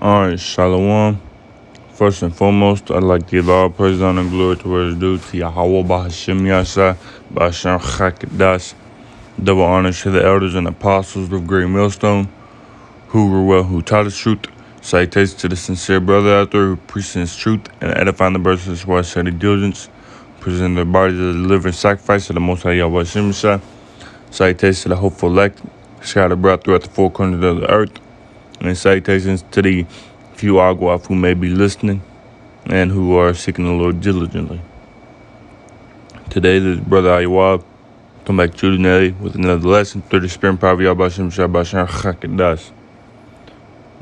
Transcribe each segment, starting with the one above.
Alright, Shalom. First and foremost, I'd like to give all praise, honor, and glory to where it's due to Yahweh Bahashim Yasa, Bahasham Chakadash. Double honors to the elders and apostles of Great Millstone, who taught us truth. Salutations to the sincere brother out there who preaches truth and edifying the brothers as well as study diligence, presenting their bodies as a living sacrifice to the Most High Yahweh Shemashah. Salutations to the hopeful elect, scattered abroad throughout the four corners of the earth. And salutations to the few Agwaf who may be listening and who are seeking the Lord diligently. Today, this brother Ayawab come back to you today with another lesson through the Spirit and power of Yahweh Shabbat Chakadash.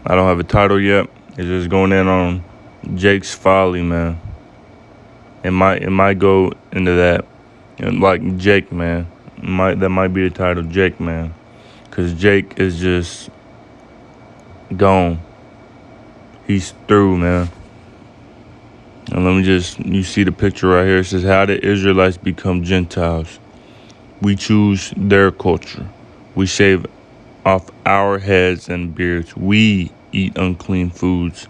I don't have a title yet. It's just going in on Jake's folly, man. It might go into that, like Jake, man. That might be the title, Jake, man, because Jake is just gone. He's through, man. And you see the picture right here. It says, how did Israelites become Gentiles? We choose their culture. We shave off our heads and beards. We eat unclean foods.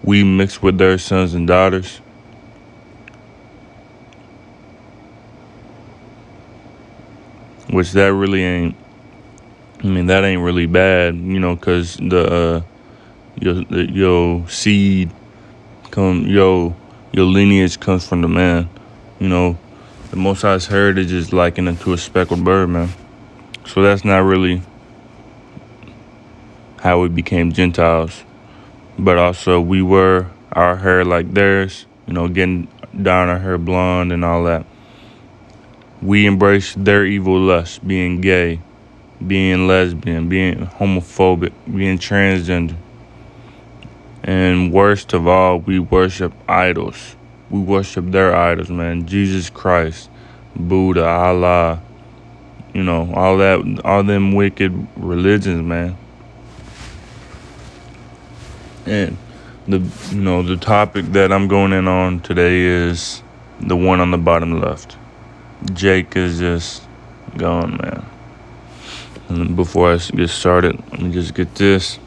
We mix with their sons and daughters. Which that really ain't, that ain't really bad, because your seed your lineage comes from the man. The Most High's heritage is likened unto a speckled bird, man. So that's not really how we became Gentiles. But also we were our hair like theirs, getting down our hair blonde and all that. We embraced their evil lust, being gay, being lesbian, being homophobic, being transgender. And worst of all, we worship idols. We worship their idols, man. Jesus Christ, Buddha, Allah, all them wicked religions, man. And the topic that I'm going in on today is the one on the bottom left. Jake is just gone, man. And before I get started, let me just get this.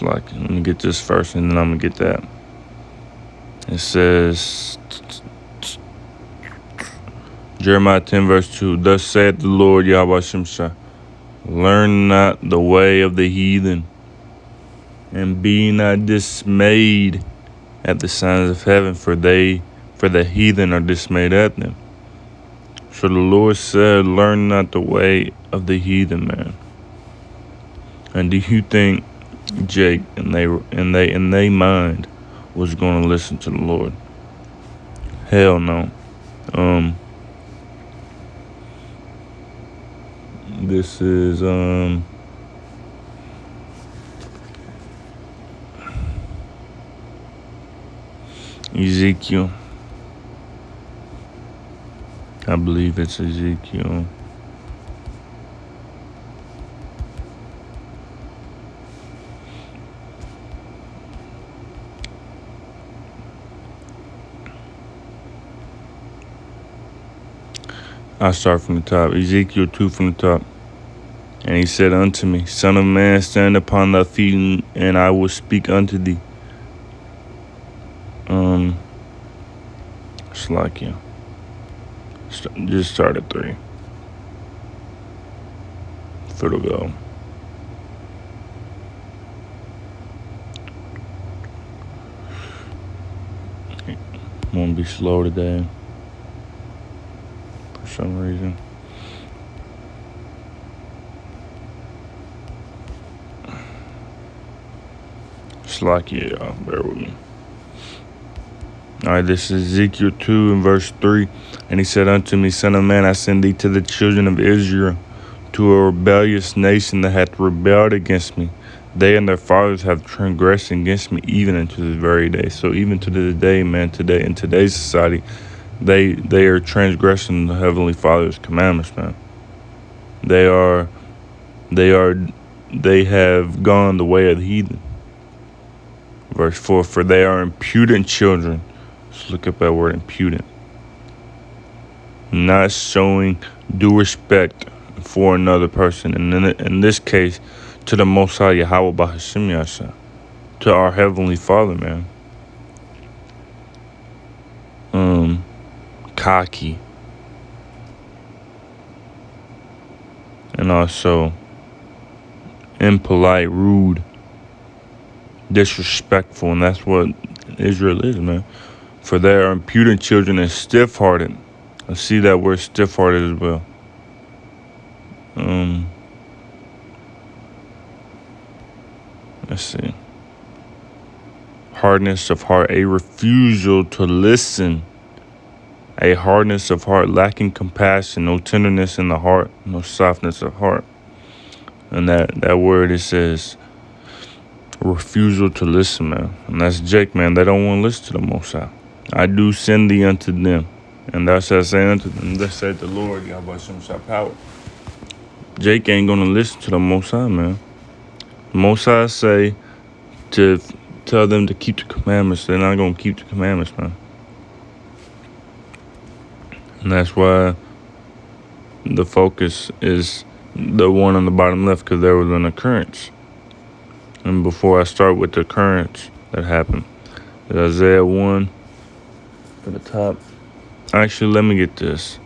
Let me get this first, and then I'm gonna get that. It says, Jeremiah 10 verse 2, thus saith the Lord Yahweh Shemshah, learn not the way of the heathen, and be not dismayed at the signs of heaven, for the heathen are dismayed at them. So the Lord said, learn not the way of the heathen, man. And do you think Jake and they mind was going to listen to the Lord? Hell no. This is Ezekiel. I believe it's Ezekiel. I'll start from the top. Ezekiel 2 from the top. And he said unto me, Son of man, stand upon thy feet, and I will speak unto thee. It's like you. Just start at 3. If it'll go. I'm gonna be slow today. For some reason. It's like, yeah, bear with me. Alright, this is Ezekiel 2 and verse 3. And he said unto me, Son of man, I send thee to the children of Israel, to a rebellious nation that hath rebelled against me. They and their fathers have transgressed against me even unto this very day. So even to this day, man, today in today's society, they are transgressing the Heavenly Father's commandments, man. They have gone the way of the heathen. Verse 4, for they are impudent children. Let's look up that word, impudent. Not showing due respect for another person. And in this case, to the Most High Yahweh Bahashim Yasha, to our Heavenly Father, man. Cocky. And also impolite, rude, disrespectful, and that's what Israel is, man. For they are impudent children and stiff-hearted. I see that word stiff-hearted as well. Let's see. Hardness of heart, a refusal to listen. A hardness of heart, lacking compassion, no tenderness in the heart, no softness of heart. And that word, it says refusal to listen, man. And that's Jake, man. They don't want to listen to the Most High. I do send thee unto them, and thou shalt say unto them, thus saith the Lord, Yahweh Shem Shah Power. Jake ain't gonna listen to the Most High, man. The Most High say to tell them to keep the commandments. They're not gonna keep the commandments, man. And that's why the focus is the one on the bottom left, because there was an occurrence. And before I start with the occurrence that happened, Isaiah 1 at the top. Actually, let me get this.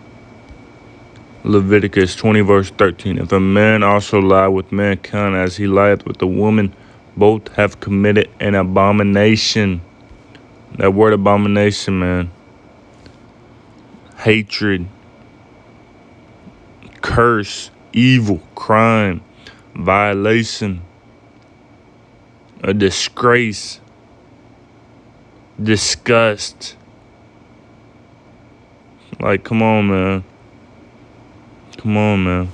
Leviticus 20 verse 13. If a man also lie with mankind as he lieth with a woman, both have committed an abomination. That word abomination, man. Hatred, curse, evil, crime, violation, a disgrace, disgust. Like, come on, man. Come on, man.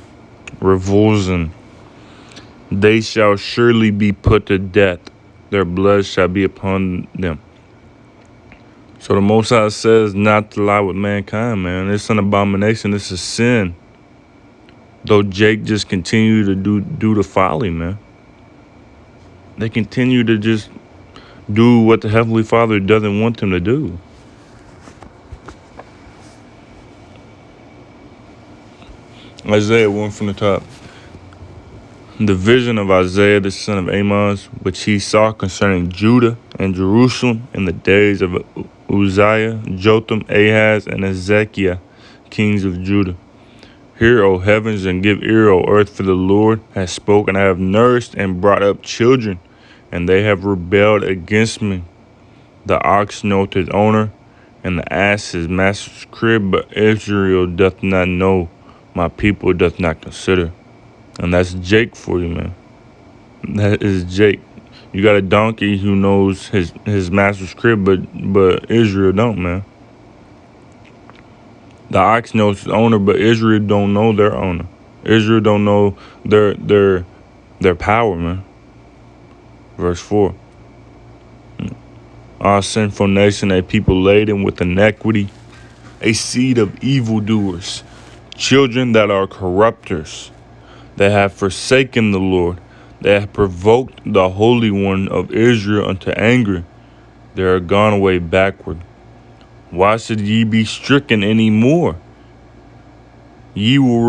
Revulsion. They shall surely be put to death. Their blood shall be upon them. So the Most High says not to lie with mankind, man. It's an abomination. It's a sin. Though Jake just continue to do the folly, man. They continue to just do what the Heavenly Father doesn't want them to do. Isaiah 1 from the top. The vision of Isaiah the son of Amos, which he saw concerning Judah and Jerusalem in the days of Uzziah, Jotham, Ahaz, and Hezekiah, kings of Judah. Hear, O heavens, and give ear, O earth, for the Lord has spoken. I have nourished and brought up children, and they have rebelled against me. The ox knoweth his owner, and the ass his master's crib, but Israel doth not know, my people doth not consider. And that's Jake for you, man. That is Jake. You got a donkey who knows his master's crib, but Israel don't, man. The ox knows his owner, but Israel don't know their owner. Israel don't know their power, man. Verse 4. Our sinful nation, a people laden with iniquity, a seed of evildoers, children that are corrupters. They have forsaken the Lord. They have provoked the Holy One of Israel unto anger. They are gone away backward. Why should ye be stricken any more? Ye will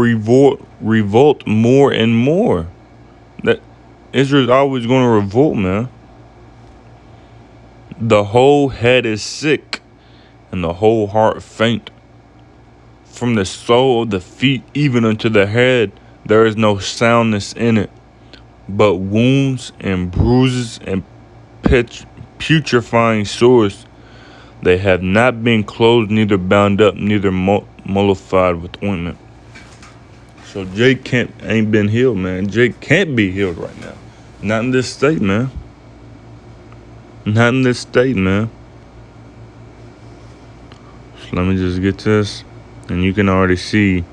revolt more and more. That Israel's always going to revolt, man. The whole head is sick, and the whole heart faint. From the sole of the feet even unto the head, there is no soundness in it, but wounds and bruises and putrefying sores. They have not been clothed, neither bound up, neither mollified with ointment. So Jake ain't been healed, man. Jake can't be healed right now. Not in this state, man. Not in this state, man. So let me just get this. And you can already see,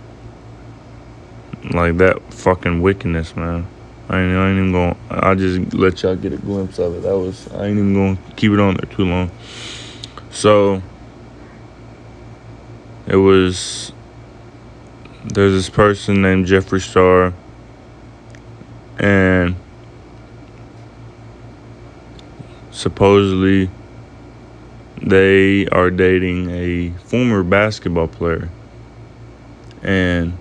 like, that fucking wickedness, man. I ain't even gonna, I'll just let y'all get a glimpse of it. I ain't even gonna keep it on there too long. So, there's this person named Jeffree Star, and supposedly they are dating a former basketball player. And,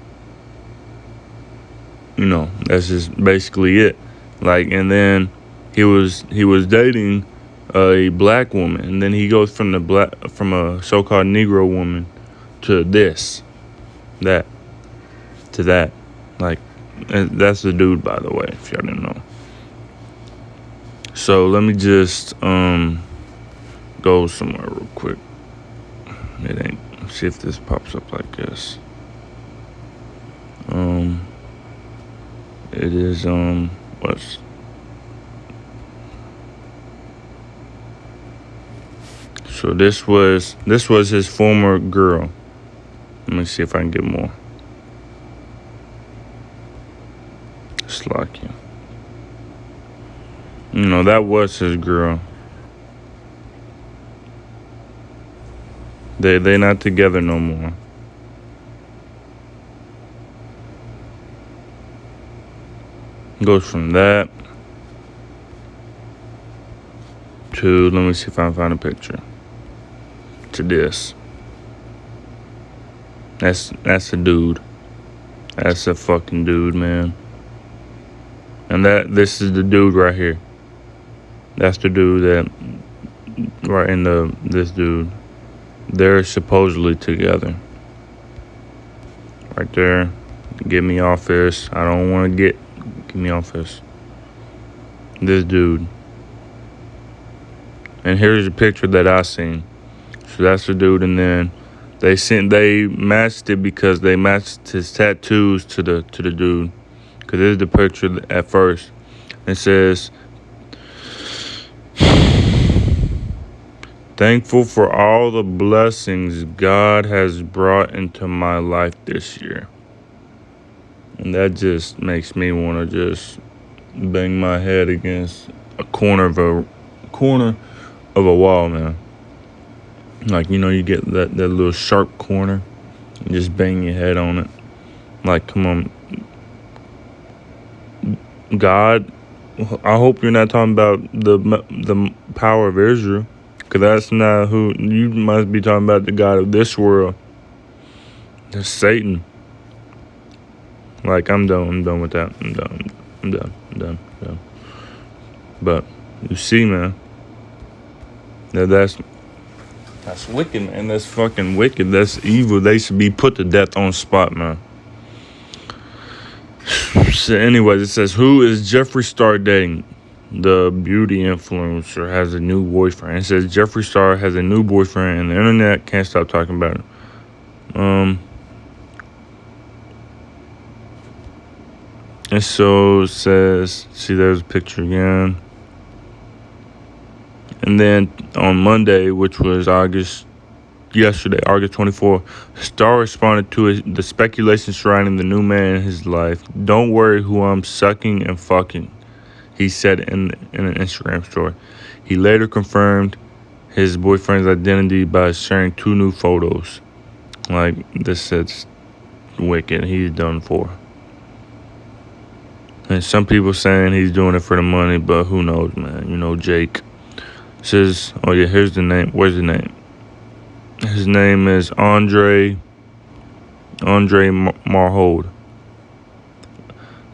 that's just basically it. Like, and then he was dating a black woman, and then he goes from a so-called Negro woman to that, to that. Like, and that's the dude, by the way, if y'all didn't know. So let me just go somewhere real quick. It ain't. See if this pops up like this. It is what's. So this was his former girl. Let me see if I can get more. Slocky. You know, that was his girl. They not together no more. Goes from that to, let me see if I can find a picture, to this. That's a dude. That's a fucking dude, man. And this is the dude right here. That's the dude that right in this dude. They're supposedly together. Right there. Get me off this. I don't want to get me off this. This dude. And here's a picture that I seen. So that's the dude, and then they matched it because they matched his tattoos to the dude. Cause this is the picture at first. It says, "Thankful for all the blessings God has brought into my life this year." And that just makes me want to just bang my head against a corner of a wall, man. Like, you know, you get that little sharp corner and just bang your head on it. Like, come on, God. I hope you're not talking about the power of Israel, because that's not who you must be talking about. The God of this world. That's Satan. Like, I'm done with that. I'm done. But you see, man, that's wicked, man. That's fucking wicked. That's evil. They should be put to death on spot, man. So anyways, it says, who is Jeffree Star dating? The beauty influencer has a new boyfriend. It says Jeffree Star has a new boyfriend, and the internet can't stop talking about it. And so it says, see, there's a picture again. And then on Monday, which was August 24th, Star responded to the speculation surrounding the new man in his life. "Don't worry who I'm sucking and fucking," he said in an Instagram story. He later confirmed his boyfriend's identity by sharing 2 new photos. Like, this is wicked. He's done for. And some people saying he's doing it for the money, but who knows, man. You know, Jake. It says, oh yeah, here's the name. Where's the name? His name is Andre Marhold.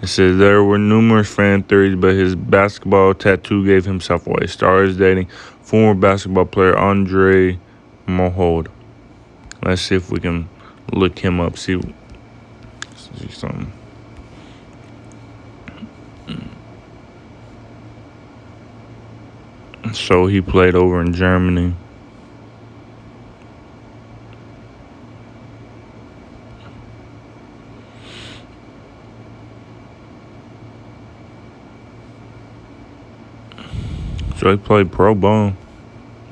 It says there were numerous fan theories, but his basketball tattoo gave himself away. Star is dating former basketball player Andre Marhold. Let's see if we can look him up, see something. So he played over in Germany. So he played pro ball.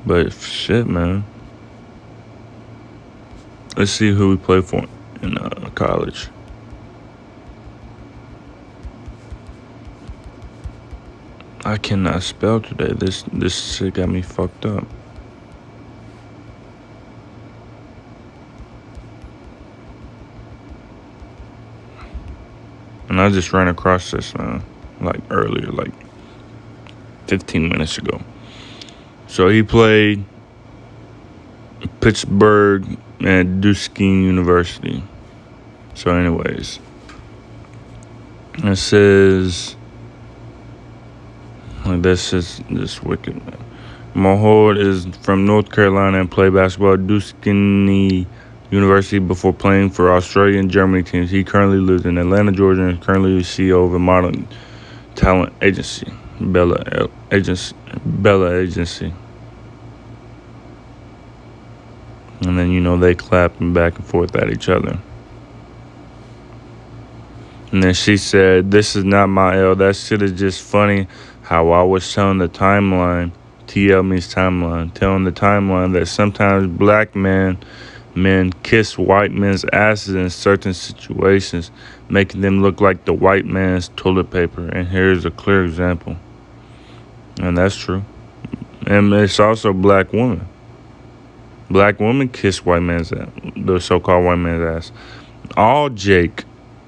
But shit, man. Let's see who he played for in college. I cannot spell today. This shit got me fucked up. And I just ran across this, like earlier, like 15 minutes ago. So he played Pittsburgh and Duquesne University. So anyways, it says Like, this is just wicked, man. Mahord is from North Carolina and played basketball at Duquesne University before playing for Australia and Germany teams. He currently lives in Atlanta, Georgia, and is currently the CEO of a modeling talent agency, Bella Agency. And then, they clapping back and forth at each other. And then she said, "This is not my L. That shit is just funny how I was telling the timeline." TL means timeline. Telling the timeline that sometimes black men kiss white men's asses in certain situations, making them look like the white man's toilet paper. And here's a clear example. And that's true. And it's also black women. Black women kiss white man's ass, the so-called white man's ass. All Jake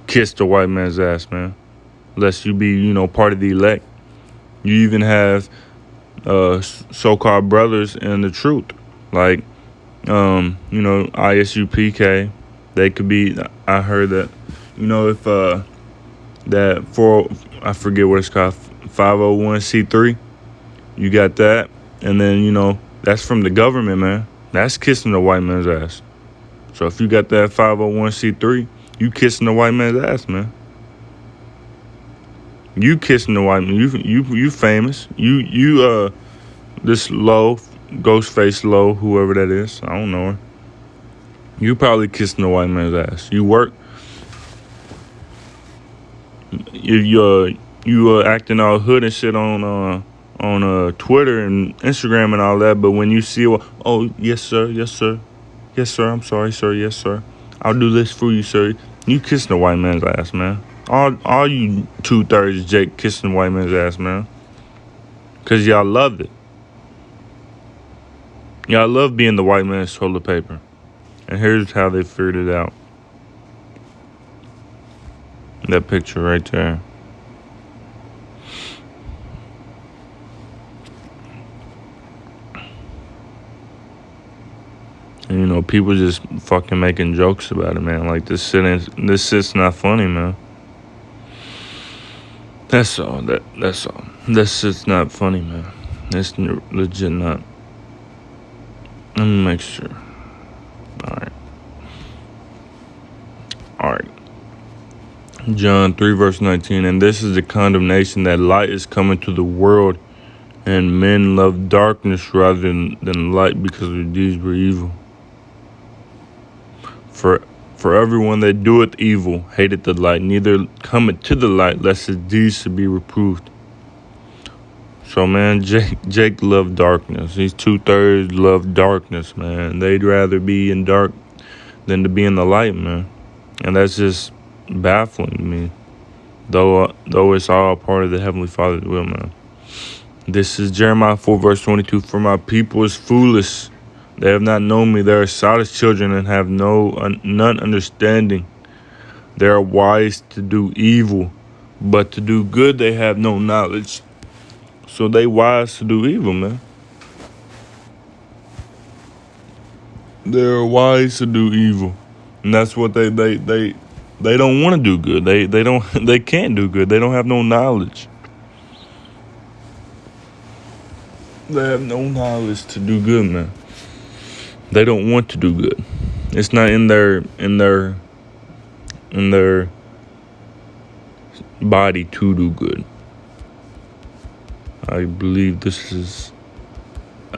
kiss the white man's ass, man. Unless you be, part of the elect. You even have so-called brothers in the truth. Like, ISUPK. They could be, I heard that, if that I forget what it's called, 501c3, you got that. And then, that's from the government, man. That's kissing the white man's ass. So if you got that 501c3, you kissing the white man's ass, man. You kissing the white man. You famous. You this Low, Ghostface Low, whoever that is. I don't know her. You probably kissing the white man's ass. You work. You acting all hood and shit on Twitter and Instagram and all that. But when you see, oh yes sir, yes sir, yes sir, I'm sorry sir, yes sir, I'll do this for you sir. You kissing the white man's ass, man. All you 2/3 Jake kissing the white man's ass, man. Cause y'all loved it. Y'all love being the white man's toilet paper. And here's how they figured it out. That picture right there. And, people just fucking making jokes about it, man. Like, this shit's not funny, man. That's all. That's all. This shit's not funny, man. It's legit not. Let me make sure. All right. John 3 verse 19. And this is the condemnation, that light is coming to the world, and men love darkness rather than light, because their deeds were evil. For everyone that doeth evil hateth the light, neither cometh to the light, lest his deeds should be reproved. So, man, Jake loved darkness. These 2/3 love darkness, man. They'd rather be in dark than to be in the light, man. And that's just baffling to me. Though it's all part of the Heavenly Father's will, man. This is Jeremiah 4 verse 22. For my people is foolish. They have not known me. They are childish children and have none understanding. They are wise to do evil, but to do good they have no knowledge. So they wise to do evil, man. They're wise to do evil, and that's what they don't want to do good. They can't do good. They don't have no knowledge. They have no knowledge to do good, man. They don't want to do good. It's not in their body to do good. I believe this is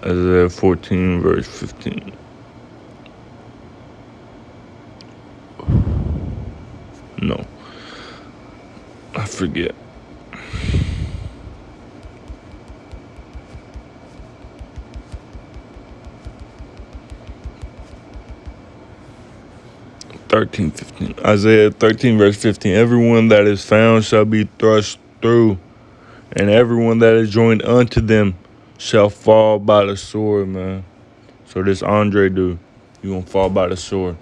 Isaiah 14 verse 15. No, I forget. Isaiah 13 verse 15. Everyone that is found shall be thrust through, and everyone that is joined unto them shall fall by the sword, man. So this Andre dude, you gonna fall by the sword.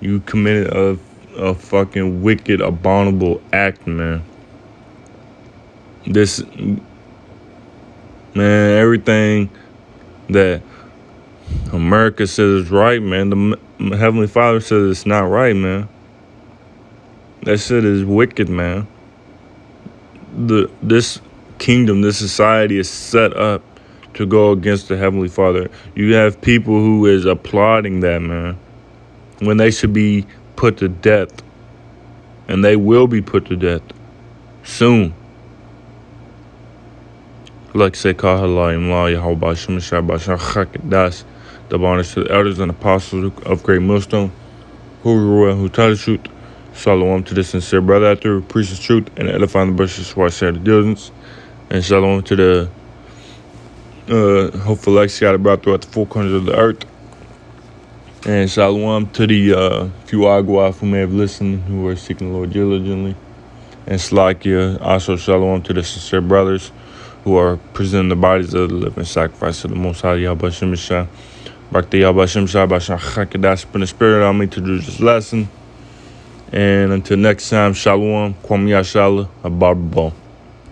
You committed a fucking wicked, abominable act, man. This, man, everything that America says is right, man, the Heavenly Father says it's not right, man. That shit is wicked, man. This kingdom, this society is set up to go against the Heavenly Father. You have people who is applauding that, man, when they should be put to death. And they will be put to death soon. Like say, the honors to the elders and apostles of Great Millstone, who tell the truth. Shalom to the sincere brother after preach the truth and edifying the brothers who I share the diligence. And shalom to the hopeful elect scattered abroad throughout the four corners of the earth. And shalom to the few Agua who may have listened, who are seeking the Lord diligently. And Slakia, also shalom to the sincere brothers who are presenting the bodies of the living sacrifice to the Most High Yahweh Shem Shah. Bhakti Yahweh Shem Shah, Bashar Chakadash, put the spirit on me to do this lesson. And until next time, shalom, Kwam Yashala, Abababo.